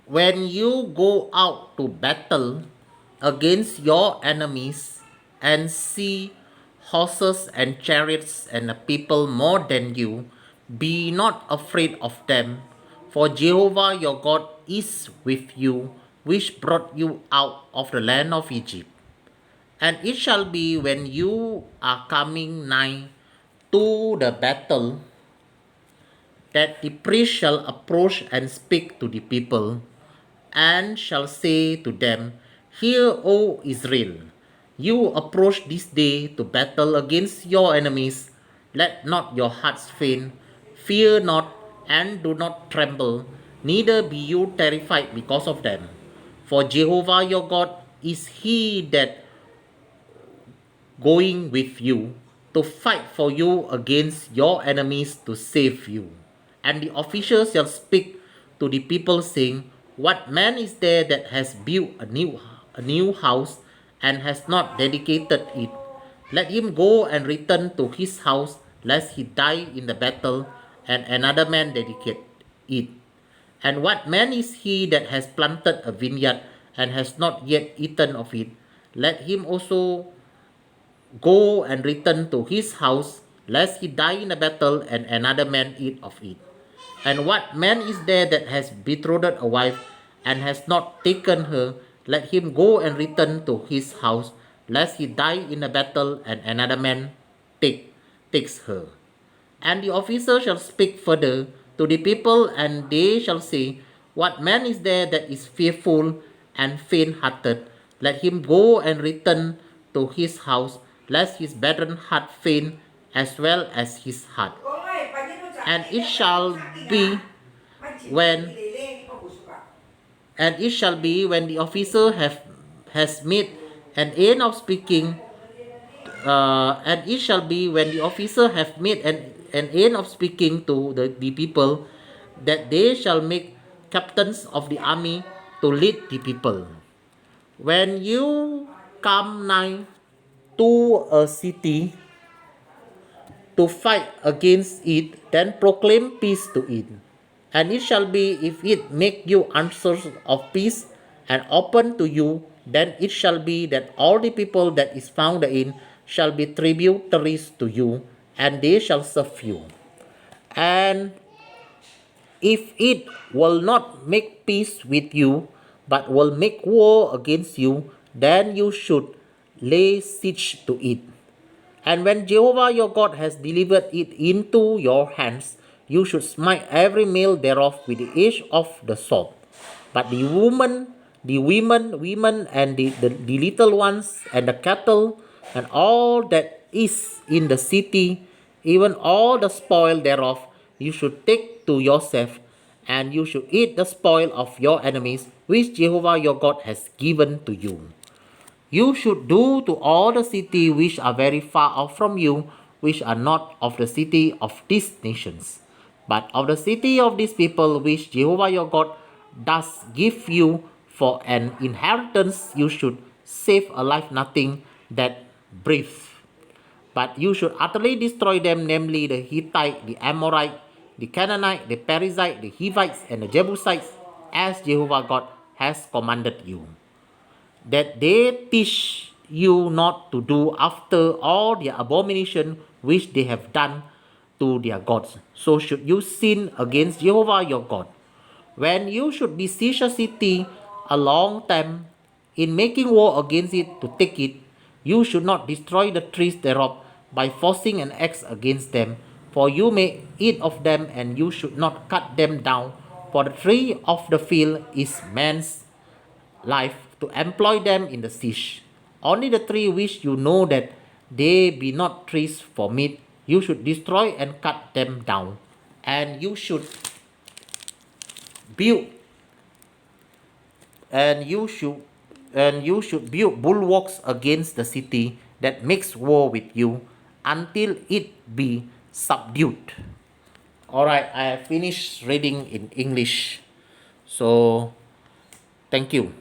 When you go out to battle against your enemies and see horses and chariots and a people more than you, be not afraid of them, for Jehovah your God is with you, which brought you out of the land of Egypt. And it shall be when you are coming nigh to the battle that the priest shall approach and speak to the people, and shall say to them, Hear, O Israel, you approach this day to battle against your enemies. Let not your hearts faint, fear not, and do not tremble, neither be you terrified because of them. For Jehovah your God is he that going with you to fight for you against your enemies to save you. And the officers shall speak to the people, saying, What man is there that has built a new house and has not dedicated it? Let him go and return to his house, lest he die in the battle, and another man dedicate it. And what man is he that has planted a vineyard and has not yet eaten of it? Let him also go and return to his house, lest he die in a battle and another man eat of it. And what man is there that has betrothed a wife and has not taken her? Let him go and return to his house, lest he die in a battle and another man takes her. And the officer shall speak further to the people, and they shall say, What man is there that is fearful and faint hearted? Let him go and return to his house, lest his brethren heart faint as well as his heart. And it shall be when when the officer has made an end of speaking, and it shall be when the officer have made an end of speaking to the people, that they shall make captains of the army to lead the people. When you come nigh to a city to fight against it, then proclaim peace to it. And it shall be, if it make you answers of peace and open to you, then it shall be that all the people that is found in shall be tributaries to you, and they shall serve you. And if it will not make peace with you, but will make war against you, then you should lay siege to it. And when Jehovah your God has delivered it into your hands, you should smite every male thereof with the edge of the sword. But women, and the little ones, and the cattle, and all that is in the city, even all the spoil thereof, you should take to yourself, and you should eat the spoil of your enemies, which Jehovah your God has given to you. You should do to all the cities which are very far off from you, which are not of the city of these nations, but of the city of these people, which Jehovah your God does give you for an inheritance. You should save alive nothing that breathes. But you should utterly destroy them, namely the Hittite, the Amorite, the Canaanite, the Perizzite, the Hivites, and the Jebusites, as Jehovah God has commanded you, that they teach you not to do after all the abomination which they have done to their gods. So should you sin against Jehovah your God. When you should besiege a city a long time, in making war against it to take it, you should not destroy the trees thereof by forcing an axe against them, for you may eat of them, and you should not cut them down, for the tree of the field is man's life to employ them in the siege. Only the tree which you know that they be not trees for meat, you should destroy and cut them down. And you should build and you should build bulwarks against the city that makes war with you until it be subdued. Alright, I have finished reading in English. So thank you.